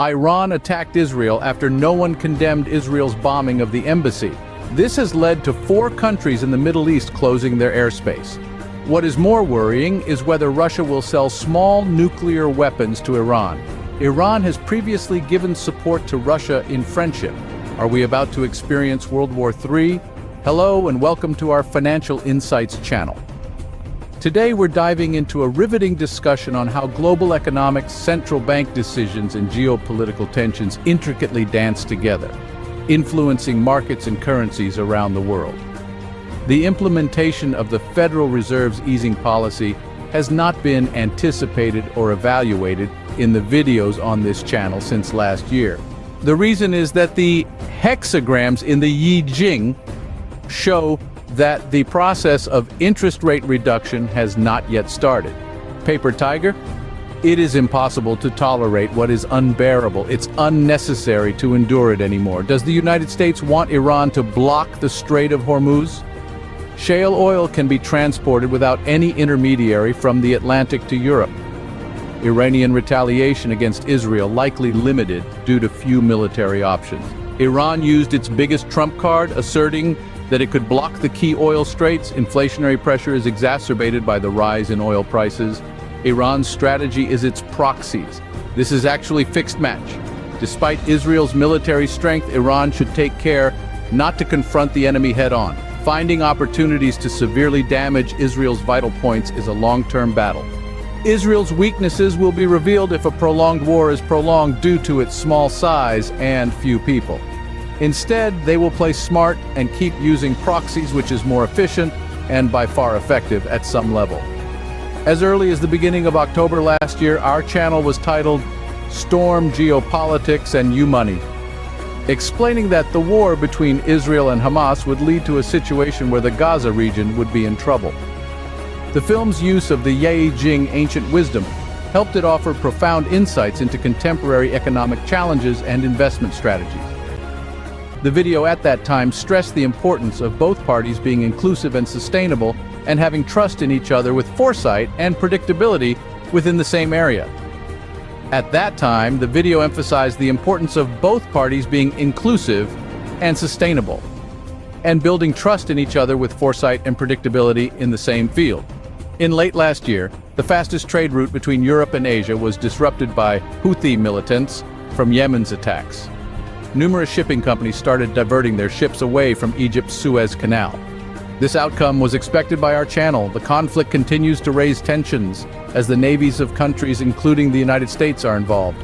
Iran attacked Israel after no one condemned Israel's bombing of the embassy. This has led to 4 countries in the Middle East closing their airspace. What is more worrying is whether Russia will sell small nuclear weapons to Iran. Iran has previously given support to Russia in friendship. Are we about to experience World War III? Hello and welcome to our Financial Insights channel. Today we're diving into a riveting discussion on how global economics, central bank decisions, and geopolitical tensions intricately dance together, influencing markets and currencies around the world. The implementation of the Federal Reserve's easing policy has not been anticipated or evaluated in the videos on this channel since last year. The reason is that the hexagrams in the Ching show that the process of interest rate reduction has not yet started. Paper tiger? It is impossible to tolerate what is unbearable. It's unnecessary to endure it anymore. Does the United States want Iran to block the Strait of Hormuz? Shale oil can be transported without any intermediary from the Atlantic to Europe. Iranian retaliation against Israel likely limited due to few military options. Iran used its biggest trump card, asserting that it could block the key oil straits. Inflationary pressure is exacerbated by the rise in oil prices. Iran's strategy is its proxies. This is actually fixed match. Despite Israel's military strength, Iran should take care not to confront the enemy head-on. Finding opportunities to severely damage Israel's vital points is a long-term battle. Israel's weaknesses will be revealed if a prolonged war is prolonged due to its small size and few people. Instead, they will play smart and keep using proxies, which is more efficient and by far effective at some level. As early as the beginning of October last year, our channel was titled Storm Geopolitics and You Money, explaining that the war between Israel and Hamas would lead to a situation where the Gaza region would be in trouble. The film's use of the Ching ancient wisdom helped it offer profound insights into contemporary economic challenges and investment strategies. The video at that time stressed the importance of both parties being inclusive and sustainable and having trust in each other with foresight and predictability within the same area. At that time, the video emphasized the importance of both parties being inclusive and sustainable, and building trust in each other with foresight and predictability in the same field. In late last year, the fastest trade route between Europe and Asia was disrupted by Houthi militants from Yemen's attacks. Numerous shipping companies started diverting their ships away from Egypt's Suez Canal. This outcome was expected by our channel. The conflict continues to raise tensions as the navies of countries, including the United States, are involved.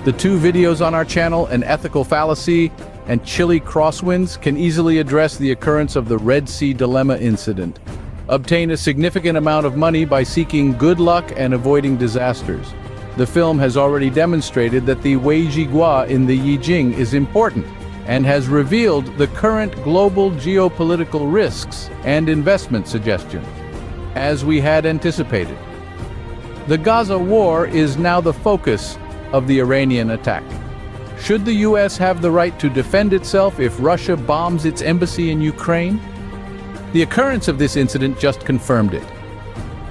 The 2 videos on our channel, An Ethical Fallacy and Chile Crosswinds, can easily address the occurrence of the Red Sea Dilemma incident. Obtain a significant amount of money by seeking good luck and avoiding disasters. The film has already demonstrated that the Weijigua in the Ching is important and has revealed the current global geopolitical risks and investment suggestions, as we had anticipated. The Gaza war is now the focus of the Iranian attack. Should the U.S. have the right to defend itself if Russia bombs its embassy in Ukraine? The occurrence of this incident just confirmed it.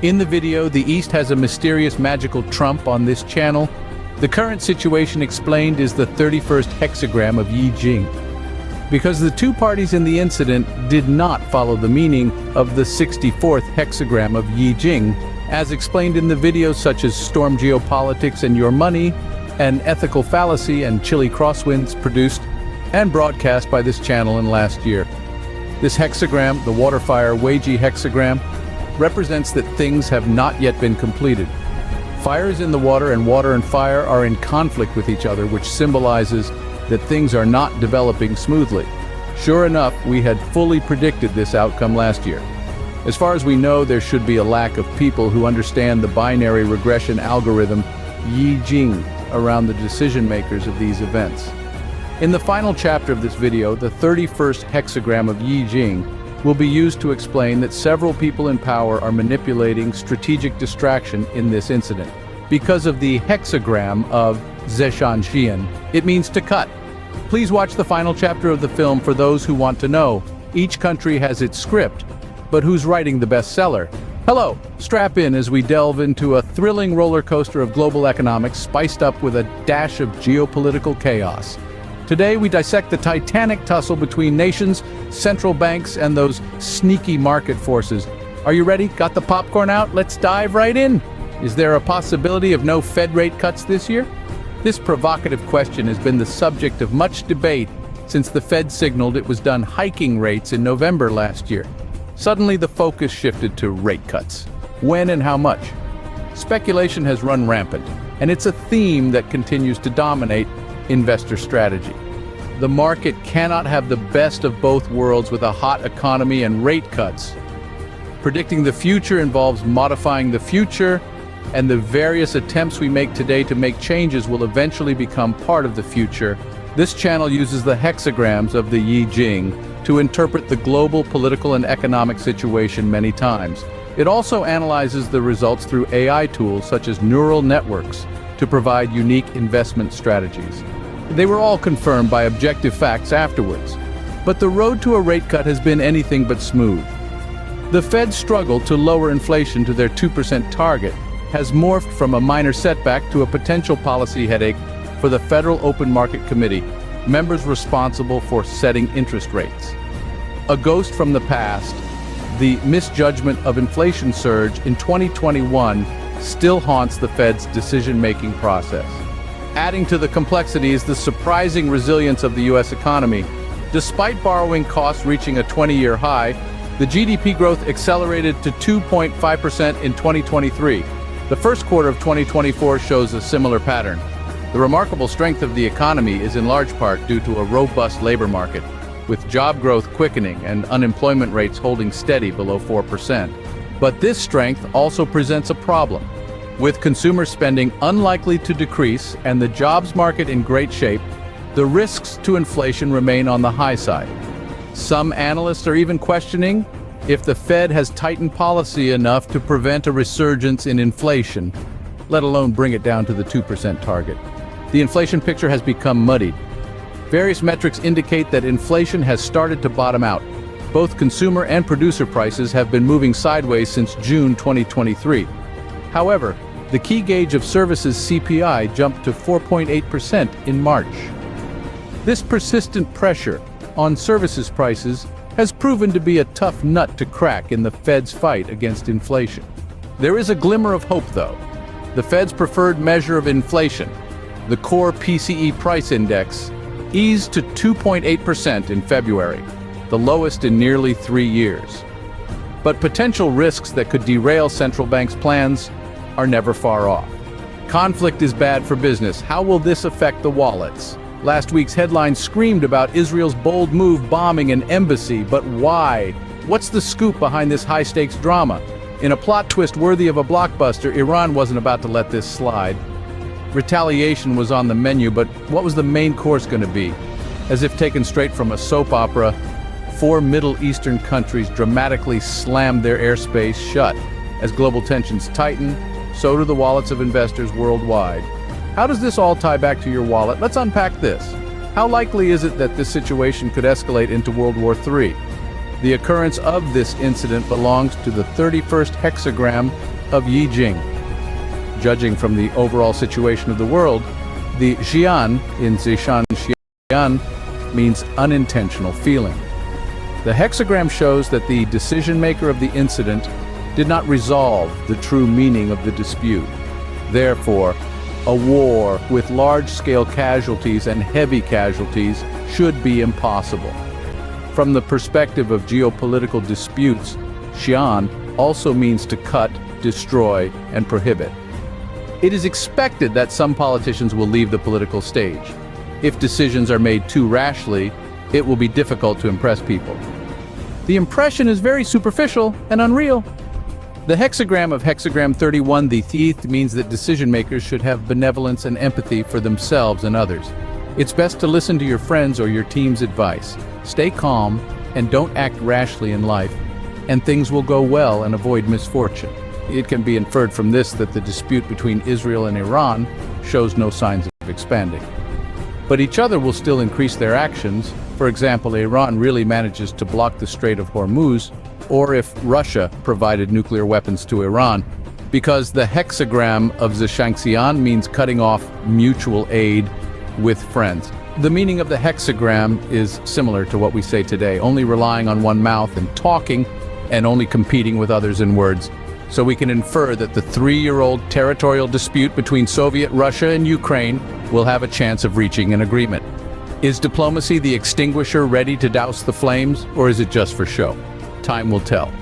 In the video, the East has a mysterious magical trump on this channel. The current situation explained is the 31st hexagram of Ching. Because the 2 parties in the incident did not follow the meaning of the 64th hexagram of Ching, as explained in the videos such as Storm Geopolitics and Your Money, An Ethical Fallacy and Chile Crosswinds, produced and broadcast by this channel in last year. This hexagram, the Waterfire Weiji hexagram, represents that things have not yet been completed. Fire is in the water and fire are in conflict with each other, which symbolizes that things are not developing smoothly. Sure enough, we had fully predicted this outcome last year. As far as we know, there should be a lack of people who understand the binary regression algorithm Ching around the decision makers of these events. In the final chapter of this video, the 31st hexagram of Ching will be used to explain that several people in power are manipulating strategic distraction in this incident. Because of the hexagram of Zeshanxian, it means to cut. Please watch the final chapter of the film for those who want to know. Each country has its script, but who's writing the bestseller? Hello, strap in as we delve into a thrilling roller coaster of global economics spiced up with a dash of geopolitical chaos. Today we dissect the titanic tussle between nations, central banks, and those sneaky market forces. Are you ready? Got the popcorn out? Let's dive right in. Is there a possibility of no Fed rate cuts this year? This provocative question has been the subject of much debate since the Fed signaled it was done hiking rates in November last year. Suddenly the focus shifted to rate cuts. When and how much? Speculation has run rampant, and it's a theme that continues to dominate investor strategy. The market cannot have the best of both worlds with a hot economy and rate cuts. Predicting the future involves modifying the future, and the various attempts we make today to make changes will eventually become part of the future. This channel uses the hexagrams of the Yi Jing to interpret the global political and economic situation many times. It also analyzes the results through AI tools such as neural networks to provide unique investment strategies. They were all confirmed by objective facts afterwards. But the road to a rate cut has been anything but smooth. The Fed's struggle to lower inflation to their 2% target has morphed from a minor setback to a potential policy headache for the Federal Open Market Committee, members responsible for setting interest rates. A ghost from the past, the misjudgment of inflation surge in 2021 still haunts the Fed's decision-making process. Adding to the complexity is the surprising resilience of the U.S. economy. Despite borrowing costs reaching a 20-year high, the GDP growth accelerated to 2.5% in 2023. The first quarter of 2024 shows a similar pattern. The remarkable strength of the economy is in large part due to a robust labor market, with job growth quickening and unemployment rates holding steady below 4%. But this strength also presents a problem. With consumer spending unlikely to decrease and the jobs market in great shape, the risks to inflation remain on the high side. Some analysts are even questioning if the Fed has tightened policy enough to prevent a resurgence in inflation, let alone bring it down to the 2% target. The inflation picture has become muddied. Various metrics indicate that inflation has started to bottom out. Both consumer and producer prices have been moving sideways since June 2023. However, the key gauge of services CPI jumped to 4.8% in March. This persistent pressure on services prices has proven to be a tough nut to crack in the Fed's fight against inflation. There is a glimmer of hope, though. The Fed's preferred measure of inflation, the core PCE price index, eased to 2.8% in February, the lowest in nearly 3 years. But potential risks that could derail central banks' plans are never far off. Conflict is bad for business. How will this affect the wallets? Last week's headlines screamed about Israel's bold move bombing an embassy, but why? What's the scoop behind this high-stakes drama? In a plot twist worthy of a blockbuster, Iran wasn't about to let this slide. Retaliation was on the menu, but what was the main course going to be? As if taken straight from a soap opera, 4 Middle Eastern countries dramatically slammed their airspace shut. As global tensions tighten, so do the wallets of investors worldwide. How does this all tie back to your wallet? Let's unpack this. How likely is it that this situation could escalate into World War III? The occurrence of this incident belongs to the 31st hexagram of Yi Jing. Judging from the overall situation of the world, the Xian in Zishan Xian means unintentional feeling. The hexagram shows that the decision-maker of the incident did not resolve the true meaning of the dispute. Therefore, a war with large-scale casualties and heavy casualties should be impossible. From the perspective of geopolitical disputes, Xian also means to cut, destroy, and prohibit. It is expected that some politicians will leave the political stage. If decisions are made too rashly, it will be difficult to impress people. The impression is very superficial and unreal. The hexagram of hexagram 31, the thief, means that decision-makers should have benevolence and empathy for themselves and others. It's best to listen to your friends or your team's advice. Stay calm and don't act rashly in life, and things will go well and avoid misfortune. It can be inferred from this that the dispute between Israel and Iran shows no signs of expanding. But each other will still increase their actions. For example, Iran really manages to block the Strait of Hormuz, or if Russia provided nuclear weapons to Iran, because the hexagram of the Shangxian means cutting off mutual aid with friends. The meaning of the hexagram is similar to what we say today, only relying on one mouth and talking, and only competing with others in words. So we can infer that the 3-year-old territorial dispute between Soviet Russia and Ukraine will have a chance of reaching an agreement. Is diplomacy the extinguisher ready to douse the flames, or is it just for show? Time will tell.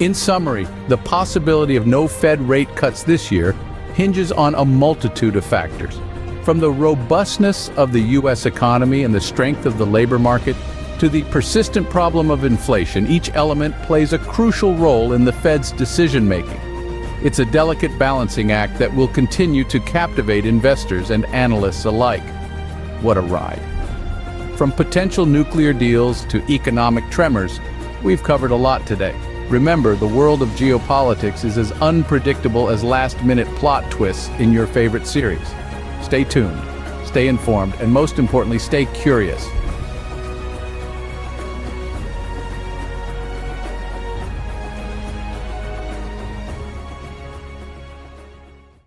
In summary, the possibility of no Fed rate cuts this year hinges on a multitude of factors. From the robustness of the U.S. economy and the strength of the labor market to the persistent problem of inflation, each element plays a crucial role in the Fed's decision-making. It's a delicate balancing act that will continue to captivate investors and analysts alike. What a ride. From potential nuclear deals to economic tremors, we've covered a lot today. Remember, the world of geopolitics is as unpredictable as last-minute plot twists in your favorite series. Stay tuned, stay informed, and most importantly, stay curious.